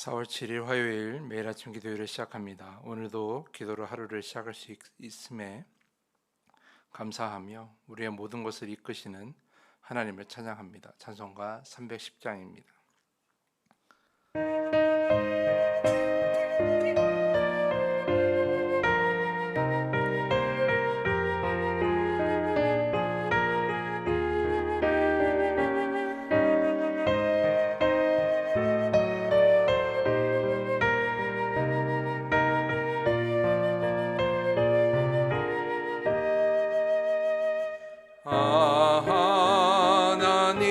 4월 7일 화요일 매일 아침 기도회를 시작합니다. 오늘도 기도로 하루를 시작할 수 있음에 감사하며 우리의 모든 것을 이끄시는 하나님을 찬양합니다. 찬송가 310장입니다.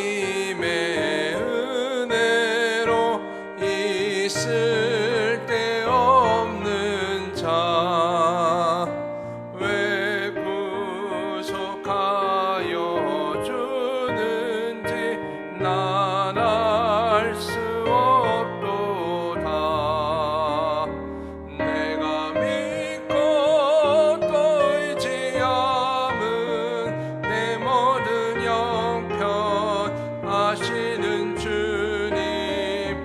하나님의 은혜로 있을 데 없는 자 왜 구속하여 주는지 난 알 수 없도다. 내가 믿고 또 의지함은 내 모든 형편 아시는 주님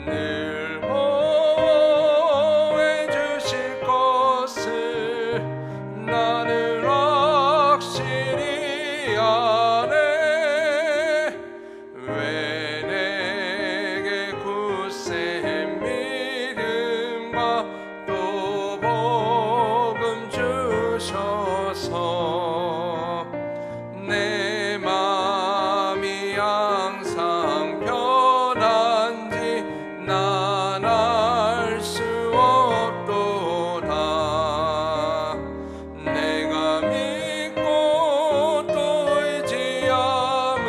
늘 보호해 주실 것을 나는 확실히 아네. 왜 내게 굳센 믿음과 또 복음 주셔서 내 맘이 항상 편한지 난 알 수 없도다. 내가 믿고 또 의지함은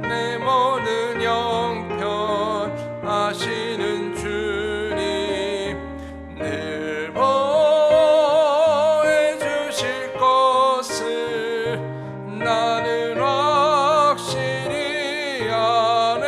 내 모든 형편 아시는 주님 늘 보호해 주실 것을 나는 확실히 아네.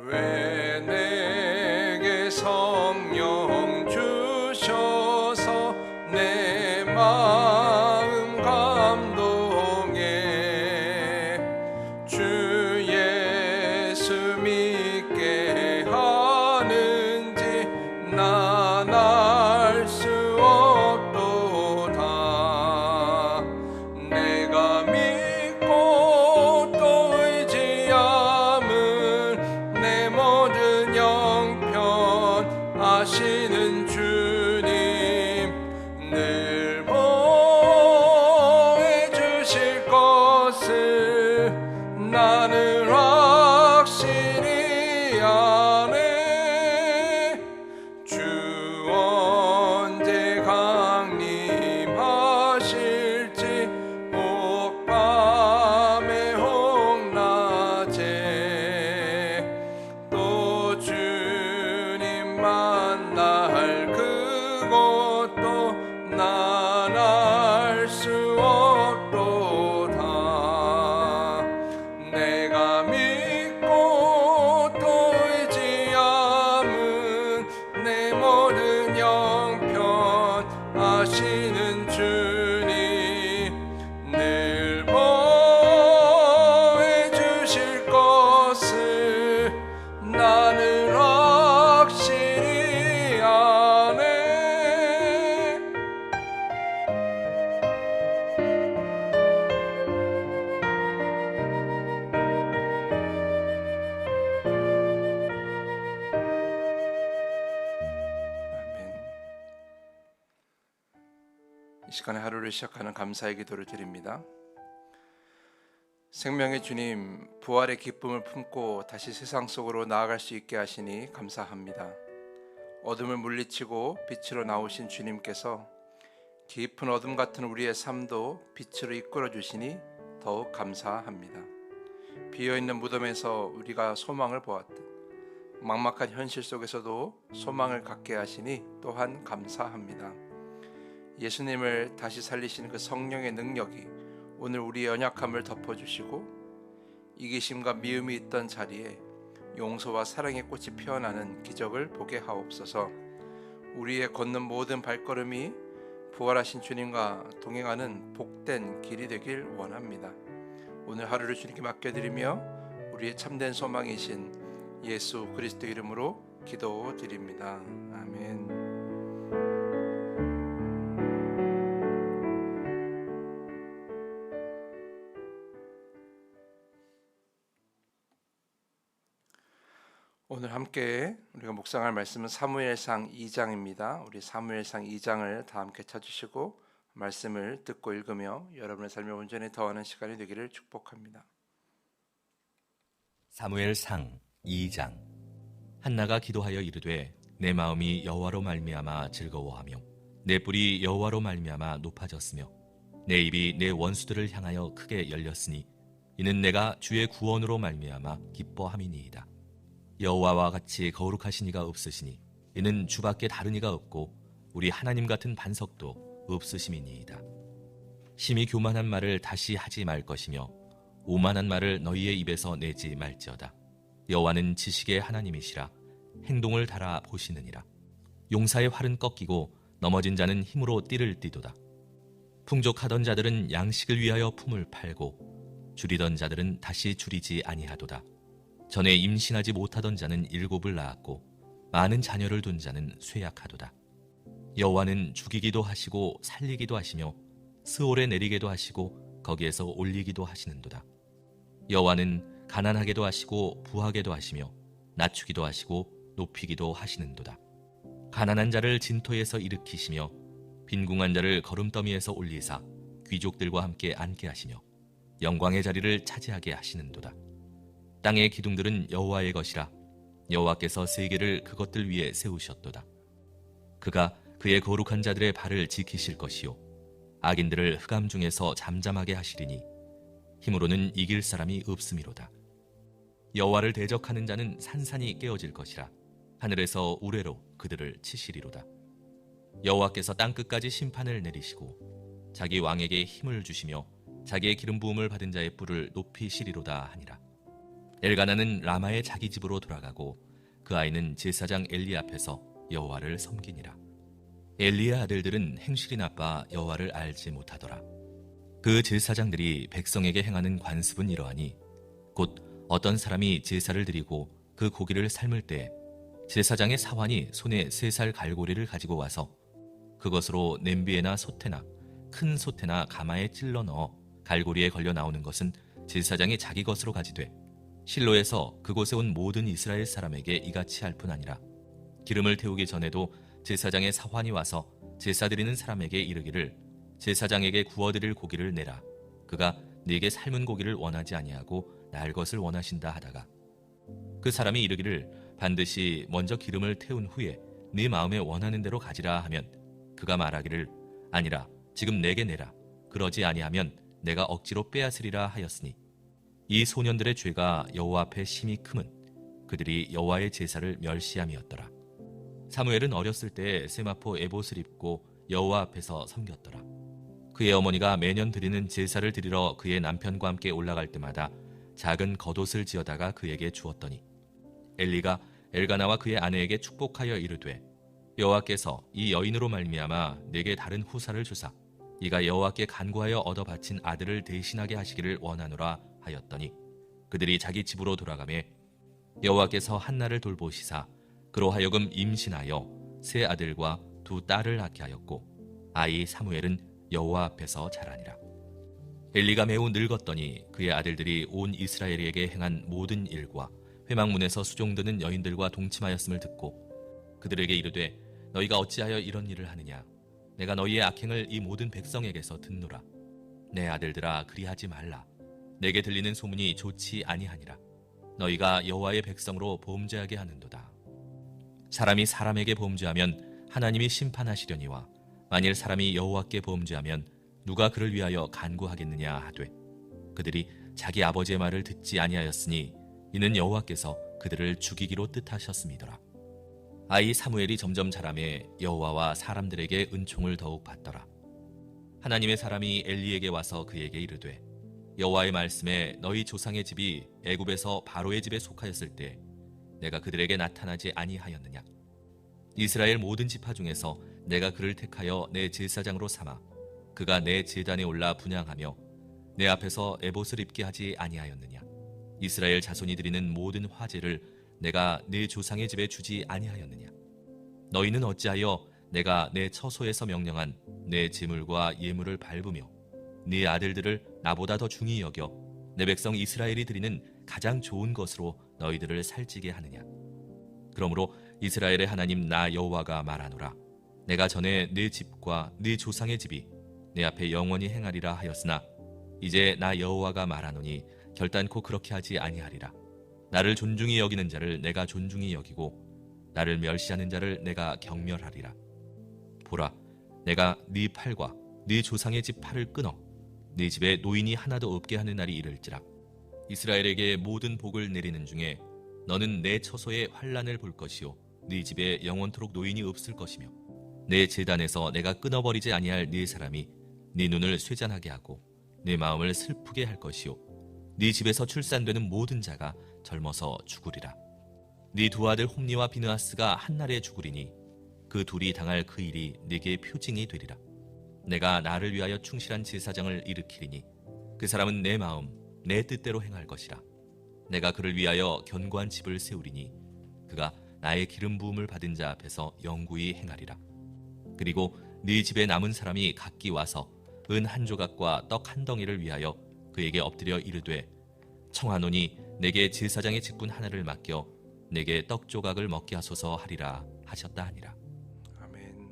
왜 내게 성령 주셔서 내 마음 감동해 주 예수 믿게 하는지 난 알 수 없도다. 내가 믿고 또 의지함은 내 모든 형편 아시는 주님 늘 보호해 주실 것을 나는 확실히 아네. 주 언제 강림하실지 혹 밤에 혹 낮에 또 주님 만날 그것도 난 알 수 없도다. 내가 믿고 또 의지함은 내 모든 형편 아시는 주님 늘 보호해 주실 것을 나는 확실히 아네. 아멘. 이 시간에 하루를 시작하는 감사의 기도를 드립니다. 생명의 주님, 부활의 기쁨을 품고 다시 세상 속으로 나아갈 수 있게 하시니 감사합니다. 어둠을 물리치고 빛으로 나오신 주님께서 깊은 어둠 같은 우리의 삶도 빛으로 이끌어 주시니 더욱 감사합니다. 비어있는 무덤에서 우리가 소망을 보았듯 막막한 현실 속에서도 소망을 갖게 하시니 또한 감사합니다. 예수님을 다시 살리신 그 성령의 능력이 오늘 우리의 연약함을 덮어주시고 이기심과 미움이 있던 자리에 용서와 사랑의 꽃이 피어나는 기적을 보게 하옵소서. 우리의 걷는 모든 발걸음이 부활하신 주님과 동행하는 복된 길이 되길 원합니다. 오늘 하루를 주님께 맡겨드리며 우리의 참된 소망이신 예수 그리스도 이름으로 기도드립니다. 아멘. 오늘 함께 우리가 묵상할 말씀은 사무엘상 2장입니다. 우리 사무엘상 2장을 다 함께 찾으시고 말씀을 듣고 읽으며 여러분의 삶의 온전히 더하는 시간이 되기를 축복합니다. 사무엘상 2장. 한나가 기도하여 이르되 내 마음이 여호와로 말미암아 즐거워하며 내 뿔이 여호와로 말미암아 높아졌으며 내 입이 내 원수들을 향하여 크게 열렸으니 이는 내가 주의 구원으로 말미암아 기뻐함이니이다. 여호와와 같이 거룩하신 이가 없으시니 이는 주밖에 다른 이가 없고 우리 하나님 같은 반석도 없으심이니이다. 심히 교만한 말을 다시 하지 말 것이며 오만한 말을 너희의 입에서 내지 말지어다. 여호와는 지식의 하나님이시라 행동을 달아 보시느니라. 용사의 활은 꺾이고 넘어진 자는 힘으로 띠를 띠도다. 풍족하던 자들은 양식을 위하여 품을 팔고 줄이던 자들은 다시 줄이지 아니하도다. 전에 임신하지 못하던 자는 7을 낳았고 많은 자녀를 둔 자는 쇠약하도다. 여호와는 죽이기도 하시고 살리기도 하시며 스올에 내리게도 하시고 거기에서 올리기도 하시는도다. 여호와는 가난하게도 하시고 부하게도 하시며 낮추기도 하시고 높이기도 하시는도다. 가난한 자를 진토에서 일으키시며 빈궁한 자를 거름더미에서 올리사 귀족들과 함께 앉게 하시며 영광의 자리를 차지하게 하시는도다. 땅의 기둥들은 여호와의 것이라 여호와께서 세계를 그것들 위에 세우셨도다. 그가 그의 거룩한 자들의 발을 지키실 것이요 악인들을 흑암 중에서 잠잠하게 하시리니 힘으로는 이길 사람이 없음이로다. 여호와를 대적하는 자는 산산이 깨어질 것이라 하늘에서 우레로 그들을 치시리로다. 여호와께서 땅끝까지 심판을 내리시고 자기 왕에게 힘을 주시며 자기의 기름 부음을 받은 자의 뿔을 높이시리로다 하니라. 엘가나는 라마의 자기 집으로 돌아가고 그 아이는 제사장 엘리 앞에서 여호와를 섬기니라. 엘리의 아들들은 행실이 나빠 여호와를 알지 못하더라. 그 제사장들이 백성에게 행하는 관습은 이러하니 곧 어떤 사람이 제사를 드리고 그 고기를 삶을 때 제사장의 사환이 손에 3살 갈고리를 가지고 와서 그것으로 냄비에나 솥에나 큰 솥에나 가마에 찔러 넣어 갈고리에 걸려 나오는 것은 제사장이 자기 것으로 가지되 실로에서 그곳에 온 모든 이스라엘 사람에게 이같이 할 뿐 아니라 기름을 태우기 전에도 제사장의 사환이 와서 제사 드리는 사람에게 이르기를 제사장에게 구워드릴 고기를 내라. 그가 네게 삶은 고기를 원하지 아니하고 날 것을 원하신다 하다가 그 사람이 이르기를 반드시 먼저 기름을 태운 후에 네 마음에 원하는 대로 가지라 하면 그가 말하기를 아니라 지금 내게 내라. 그러지 아니하면 내가 억지로 빼앗으리라 하였으니 이 소년들의 죄가 여호와 앞에 심히 크면 그들이 여호와의 제사를 멸시함이었더라. 사무엘은 어렸을 때 세마포 에봇을 입고 여호와 앞에서 섬겼더라. 그의 어머니가 매년 드리는 제사를 드리러 그의 남편과 함께 올라갈 때마다 작은 겉옷을 지어다가 그에게 주었더니 엘리가 엘가나와 그의 아내에게 축복하여 이르되 여호와께서 이 여인으로 말미암아 내게 다른 후사를 주사 이가 여호와께 간구하여 얻어 바친 아들을 대신하게 하시기를 원하노라 하였더니 그들이 자기 집으로 돌아가매 여호와께서 한나를 돌보시사 그로 하여금 임신하여 3 아들과 2 딸을 낳게 하였고 아이 사무엘은 여호와 앞에서 자라니라. 엘리가 매우 늙었더니 그의 아들들이 온 이스라엘에게 행한 모든 일과 회막문에서 수종드는 여인들과 동침하였음을 듣고 그들에게 이르되 너희가 어찌하여 이런 일을 하느냐. 내가 너희의 악행을 이 모든 백성에게서 듣노라. 내 아들들아 그리하지 말라. 내게 들리는 소문이 좋지 아니하니라. 너희가 여호와의 백성으로 범죄하게 하는도다. 사람이 사람에게 범죄하면 하나님이 심판하시려니와 만일 사람이 여호와께 범죄하면 누가 그를 위하여 간구하겠느냐 하되 그들이 자기 아버지의 말을 듣지 아니하였으니 이는 여호와께서 그들을 죽이기로 뜻하셨음이더라. 아이 사무엘이 점점 자라매 여호와와 사람들에게 은총을 더욱 받더라. 하나님의 사람이 엘리에게 와서 그에게 이르되 여호와의 말씀에 너희 조상의 집이 애굽에서 바로의 집에 속하였을 때 내가 그들에게 나타나지 아니하였느냐. 이스라엘 모든 지파 중에서 내가 그를 택하여 내 제사장으로 삼아 그가 내 제단에 올라 분향하며 내 앞에서 에봇을 입게 하지 아니하였느냐. 이스라엘 자손이 드리는 모든 화제를 내가 네 조상의 집에 주지 아니하였느냐. 너희는 어찌하여 내가 내 처소에서 명령한 내 제물과 예물을 밟으며 네 아들들을 나보다 더 중히 여겨 내 백성 이스라엘이 드리는 가장 좋은 것으로 너희들을 살찌게 하느냐. 그러므로 이스라엘의 하나님 나 여호와가 말하노라. 내가 전에 네 집과 네 조상의 집이 내 앞에 영원히 행하리라 하였으나 이제 나 여호와가 말하노니 결단코 그렇게 하지 아니하리라. 나를 존중히 여기는 자를 내가 존중히 여기고 나를 멸시하는 자를 내가 경멸하리라. 보라, 내가 네 팔과 네 조상의 집 팔을 끊어 네 집에 노인이 하나도 없게 하는 날이 이를지라. 이스라엘에게 모든 복을 내리는 중에 너는 내 처소에 환난을 볼 것이요 네 집에 영원토록 노인이 없을 것이며 내 제단에서 내가 끊어버리지 아니할 네 사람이 네 눈을 쇠잔하게 하고 네 마음을 슬프게 할 것이요 네 집에서 출산되는 모든 자가 젊어서 죽으리라. 네 두 아들 홈니와 비느하스가 한날에 죽으리니 그 둘이 당할 그 일이 네게 표징이 되리라. 내가 나를 위하여 충실한 제사장을 일으키리니 그 사람은 내 마음 내 뜻대로 행할 것이라. 내가 그를 위하여 견고한 집을 세우리니 그가 나의 기름 부음을 받은 자 앞에서 영구히 행하리라. 그리고 네 집에 남은 사람이 각기 와서 은 한 조각과 떡 한 덩이를 위하여 그에게 엎드려 이르되 청하노니 내게 제사장의 직분 하나를 맡겨 내게 떡 조각을 먹게 하소서 하리라 하셨다 하니라. 아멘.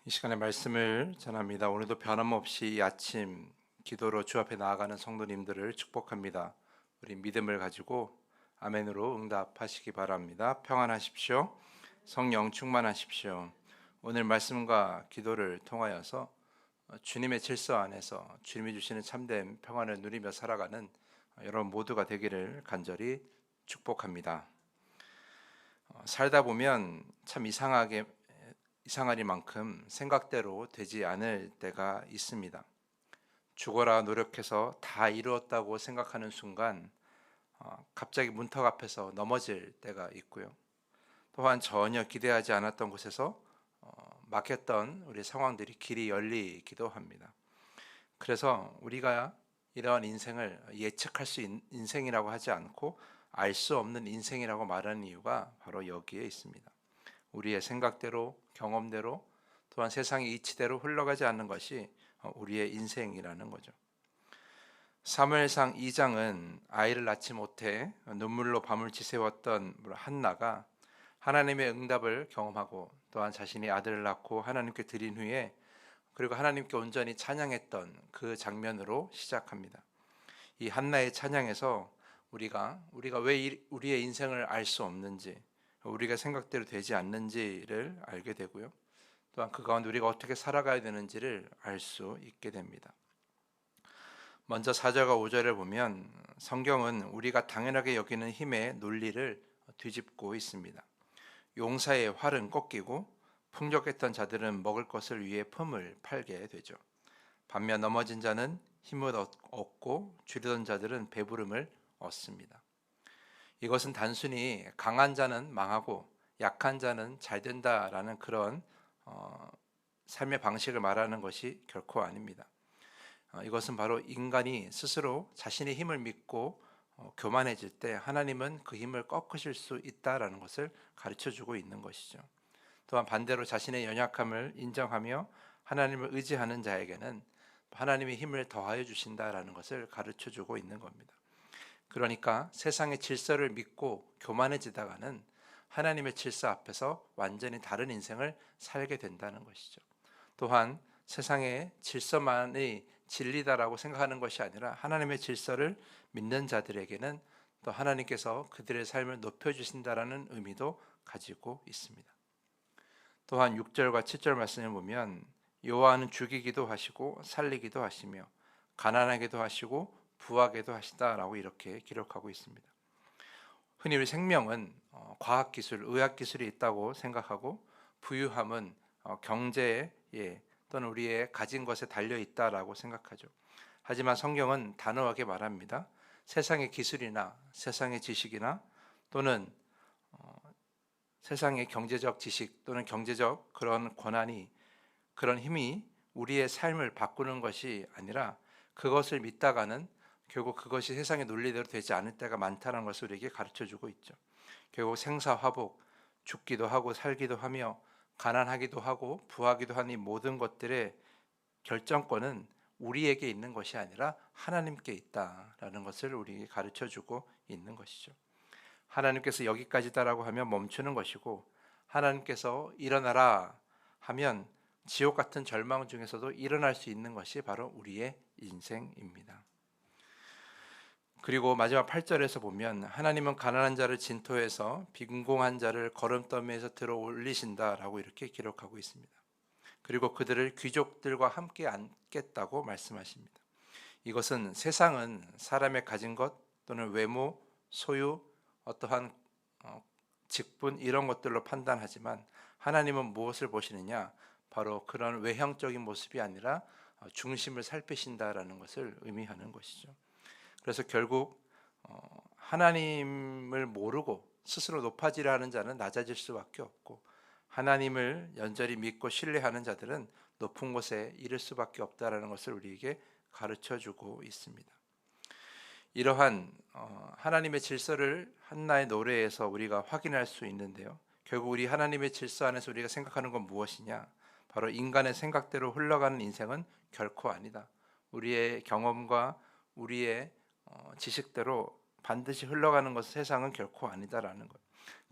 이 시간에 말씀을 전합니다. 오늘도 변함없이 이 아침 기도로 주 앞에 나아가는 성도님들을 축복합니다. 우리 믿음을 가지고 아멘으로 응답하시기 바랍니다. 평안하십시오. 성령 충만하십시오. 오늘 말씀과 기도를 통하여서 주님의 질서 안에서 주님이 주시는 참된 평안을 누리며 살아가는 여러분 모두가 되기를 간절히 축복합니다. 살다 보면 참 이상하리만큼 생각대로 되지 않을 때가 있습니다. 죽어라 노력해서 다 이루었다고 생각하는 순간 갑자기 문턱 앞에서 넘어질 때가 있고요. 또한 전혀 기대하지 않았던 곳에서 막혔던 우리 상황들이 길이 열리기도 합니다. 그래서 우리가 이러한 인생을 예측할 수 있는 인생이라고 하지 않고 알 수 없는 인생이라고 말하는 이유가 바로 여기에 있습니다. 우리의 생각대로 경험대로 또한 세상의 이치대로 흘러가지 않는 것이 우리의 인생이라는 거죠. 사무엘상 2장은 아이를 낳지 못해 눈물로 밤을 지새웠던 한나가 하나님의 응답을 경험하고 또한 자신이 아들을 낳고 하나님께 드린 후에 그리고 하나님께 온전히 찬양했던 그 장면으로 시작합니다. 이 한나의 찬양에서 우리가 왜 우리의 인생을 알 수 없는지, 우리가 생각대로 되지 않는지를 알게 되고요. 또한 그 가운데 우리가 어떻게 살아가야 되는지를 알 수 있게 됩니다. 먼저 4절과 5절을 보면 성경은 우리가 당연하게 여기는 힘의 논리를 뒤집고 있습니다. 용사의 활은 꺾이고 풍족했던 자들은 먹을 것을 위해 품을 팔게 되죠. 반면 넘어진 자는 힘을 얻고 줄이던 자들은 배부름을 얻습니다. 이것은 단순히 강한 자는 망하고 약한 자는 잘 된다라는 그런 삶의 방식을 말하는 것이 결코 아닙니다. 이것은 바로 인간이 스스로 자신의 힘을 믿고 교만해질 때 하나님은 그 힘을 꺾으실 수 있다라는 것을 가르쳐주고 있는 것이죠. 또한 반대로 자신의 연약함을 인정하며 하나님을 의지하는 자에게는 하나님의 힘을 더하여 주신다라는 것을 가르쳐주고 있는 겁니다. 그러니까 세상의 질서를 믿고 교만해지다가는 하나님의 질서 앞에서 완전히 다른 인생을 살게 된다는 것이죠. 또한 세상의 질서만이 진리다라고 생각하는 것이 아니라 하나님의 질서를 믿는 자들에게는 또 하나님께서 그들의 삶을 높여주신다라는 의미도 가지고 있습니다. 또한 6절과 7절 말씀을 보면 여호와는 죽이기도 하시고 살리기도 하시며 가난하게도 하시고 부하게도 하시다라고 이렇게 기록하고 있습니다. 흔히 우리 생명은 과학기술, 의학기술이 있다고 생각하고 부유함은 경제에 또는 우리의 가진 것에 달려있다라고 생각하죠. 하지만 성경은 단호하게 말합니다. 세상의 기술이나 세상의 지식이나 또는 세상의 경제적 지식 또는 경제적 그런 권한이, 그런 힘이 우리의 삶을 바꾸는 것이 아니라 그것을 믿다가는 결국 그것이 세상의 논리대로 되지 않을 때가 많다는 것을 우리에게 가르쳐주고 있죠. 결국 생사화복, 죽기도 하고 살기도 하며 가난하기도 하고 부하기도 하는 이 모든 것들의 결정권은 우리에게 있는 것이 아니라 하나님께 있다라는 것을 우리에게 가르쳐주고 있는 것이죠. 하나님께서 여기까지다라고 하면 멈추는 것이고, 하나님께서 일어나라 하면 지옥 같은 절망 중에서도 일어날 수 있는 것이 바로 우리의 인생입니다. 그리고 마지막 8절에서 보면 하나님은 가난한 자를 진토에서 빈공한 자를 거름더미에서 들어 올리신다라고 이렇게 기록하고 있습니다. 그리고 그들을 귀족들과 함께 앉겠다고 말씀하십니다. 이것은 세상은 사람의 가진 것 또는 외모, 소유, 어떠한 직분 이런 것들로 판단하지만 하나님은 무엇을 보시느냐? 바로 그런 외형적인 모습이 아니라 중심을 살피신다라는 것을 의미하는 것이죠. 그래서 결국 하나님을 모르고 스스로 높아지려 하는 자는 낮아질 수밖에 없고, 하나님을 연절히 믿고 신뢰하는 자들은 높은 곳에 이를 수밖에 없다라는 것을 우리에게 가르쳐주고 있습니다. 이러한 하나님의 질서를 한나의 노래에서 우리가 확인할 수 있는데요. 결국 우리 하나님의 질서 안에서 우리가 생각하는 건 무엇이냐? 바로 인간의 생각대로 흘러가는 인생은 결코 아니다. 우리의 경험과 우리의 지식대로 반드시 흘러가는 것은 세상은 결코 아니다라는 것.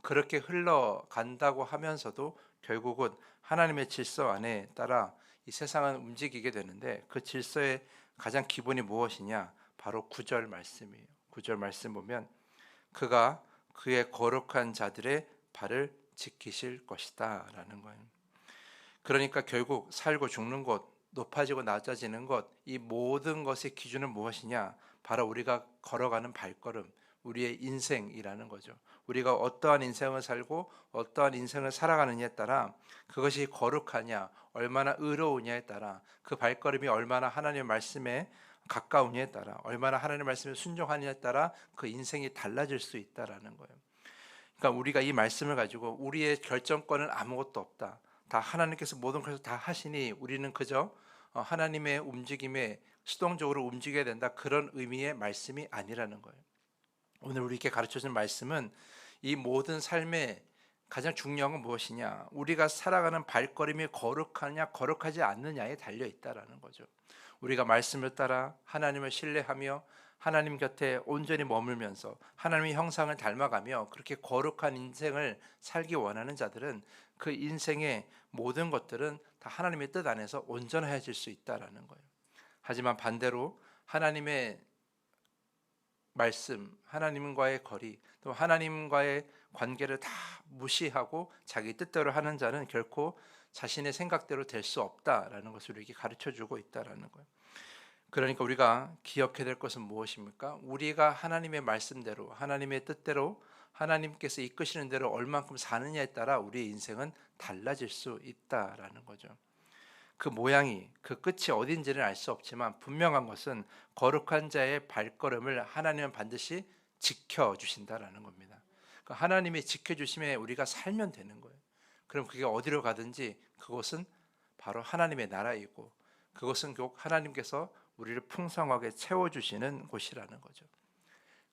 그렇게 흘러간다고 하면서도 결국은 하나님의 질서 안에 따라 이 세상은 움직이게 되는데, 그 질서의 가장 기본이 무엇이냐? 바로 9절 말씀이에요. 9절 말씀 보면 그가 그의 거룩한 자들의 발을 지키실 것이다 라는 거예요. 그러니까 결국 살고 죽는 것, 높아지고 낮아지는 것, 이 모든 것의 기준은 무엇이냐? 바로 우리가 걸어가는 발걸음, 우리의 인생이라는 거죠. 우리가 어떠한 인생을 살고 어떠한 인생을 살아가느냐에 따라, 그것이 거룩하냐, 얼마나 의로우냐에 따라, 그 발걸음이 얼마나 하나님의 말씀에 가까우냐에 따라, 얼마나 하나님의 말씀에 순종하느냐에 따라 그 인생이 달라질 수 있다라는 거예요. 그러니까 우리가 이 말씀을 가지고 우리의 결정권은 아무것도 없다, 다 하나님께서 모든 것을 다 하시니 우리는 그저 하나님의 움직임에 수동적으로 움직여야 된다, 그런 의미의 말씀이 아니라는 거예요. 오늘 우리에게 가르쳐준 말씀은 이 모든 삶의 가장 중요한 건 무엇이냐? 우리가 살아가는 발걸음이 거룩하냐 거룩하지 않느냐에 달려 있다라는 거죠. 우리가 말씀을 따라 하나님을 신뢰하며 하나님 곁에 온전히 머물면서 하나님의 형상을 닮아가며 그렇게 거룩한 인생을 살기 원하는 자들은 그 인생의 모든 것들은 다 하나님의 뜻 안에서 온전해질 수 있다라는 거예요. 하지만 반대로 하나님의 말씀, 하나님과의 거리, 또 하나님과의 관계를 다 무시하고 자기 뜻대로 하는 자는 결코 자신의 생각대로 될 수 없다라는 것을 우리에게 가르쳐주고 있다라는 거예요. 그러니까 우리가 기억해야 될 것은 무엇입니까? 우리가 하나님의 말씀대로, 하나님의 뜻대로, 하나님께서 이끄시는 대로 얼만큼 사느냐에 따라 우리의 인생은 달라질 수 있다라는 거죠. 그 모양이, 그 끝이 어딘지는 알 수 없지만 분명한 것은 거룩한 자의 발걸음을 하나님은 반드시 지켜주신다라는 겁니다. 그 하나님이 지켜주심에 우리가 살면 되는 거예요. 그럼 그게 어디로 가든지 그곳은 바로 하나님의 나라이고, 그것은 꼭 하나님께서 우리를 풍성하게 채워주시는 곳이라는 거죠.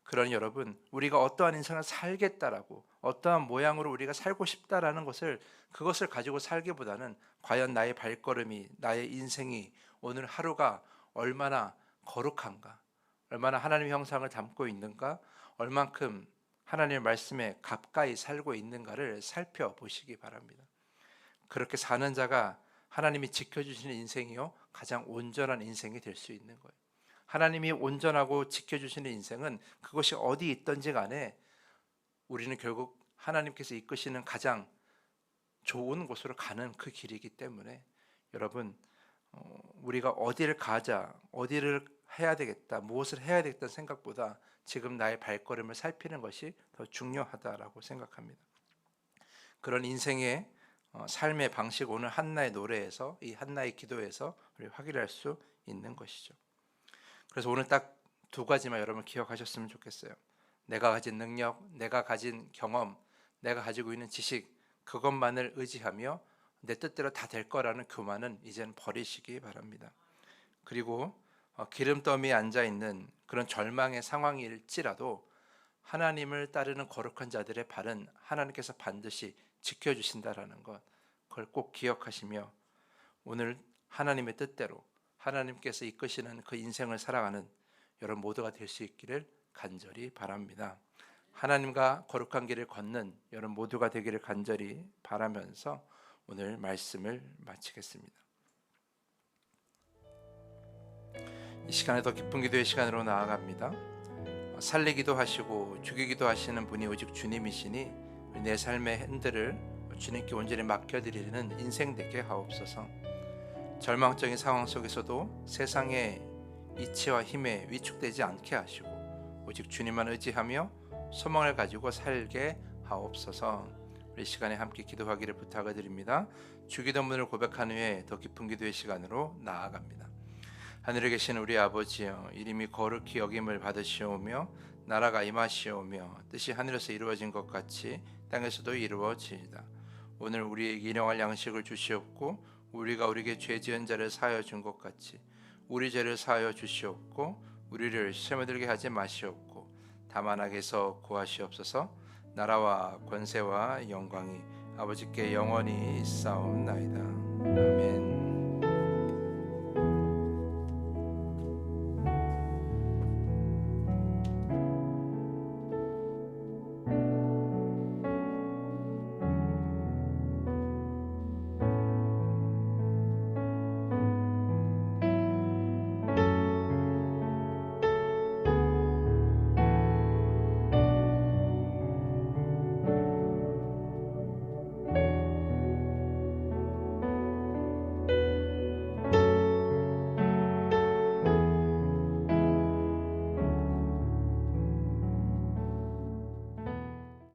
그러니 여러분, 우리가 어떠한 인생을 살겠다라고, 어떠한 모양으로 우리가 살고 싶다라는 것을, 그것을 가지고 살기보다는 과연 나의 발걸음이, 나의 인생이, 오늘 하루가 얼마나 거룩한가, 얼마나 하나님의 형상을 담고 있는가, 얼만큼 하나님의 말씀에 가까이 살고 있는가를 살펴보시기 바랍니다. 그렇게 사는 자가 하나님이 지켜주시는 인생이요, 가장 온전한 인생이 될 수 있는 거예요. 하나님이 온전하고 지켜주시는 인생은 그것이 어디 있든지 간에 우리는 결국 하나님께서 이끄시는 가장 좋은 곳으로 가는 그 길이기 때문에, 여러분 우리가 어디를 가자, 어디를 해야 되겠다, 무엇을 해야 되겠다는 생각보다 지금 나의 발걸음을 살피는 것이 더 중요하다라고 생각합니다. 그런 인생의 삶의 방식, 오늘 한나의 노래에서, 이 한나의 기도에서 우리 확인할 수 있는 것이죠. 그래서 오늘 딱 두 가지만 여러분 기억하셨으면 좋겠어요. 내가 가진 능력, 내가 가진 경험, 내가 가지고 있는 지식, 그것만을 의지하며 내 뜻대로 다 될 거라는 교만은 이제는 버리시기 바랍니다. 그리고 기름더미에 앉아 있는 그런 절망의 상황일지라도 하나님을 따르는 거룩한 자들의 발은 하나님께서 반드시 지켜주신다라는 것, 그걸 꼭 기억하시며 오늘 하나님의 뜻대로 하나님께서 이끄시는 그 인생을 살아가는 여러분 모두가 될 수 있기를 간절히 바랍니다. 하나님과 거룩한 길을 걷는 여러분 모두가 되기를 간절히 바라면서 오늘 말씀을 마치겠습니다. 이 시간에 더 깊은 기도의 시간으로 나아갑니다. 살리기도 하시고 죽이기도 하시는 분이 오직 주님이시니 내 삶의 핸들을 주님께 온전히 맡겨드리는 인생 되게 하옵소서. 절망적인 상황 속에서도 세상의 이치와 힘에 위축되지 않게 하시고 오직 주님만 의지하며 소망을 가지고 살게 하옵소서. 우리 시간에 함께 기도하기를 부탁을 드립니다. 주기도문을 고백한 후에 더 깊은 기도의 시간으로 나아갑니다. 하늘에 계신 우리 아버지여, 이름이 거룩히 여김을 받으시오며 나라가 임하시오며 뜻이 하늘에서 이루어진 것 같이 땅에서도 이루어지이다. 오늘 우리에게 일용할 양식을 주시옵고 우리가 우리에게 죄 지은 자를 사하여 준 것 같이 우리 죄를 사하여 주시옵고 우리를 시험에 들게 하지 마시옵고 다만 악에서 구하시옵소서. 나라와 권세와 영광이 아버지께 영원히 있사옵나이다. 아멘.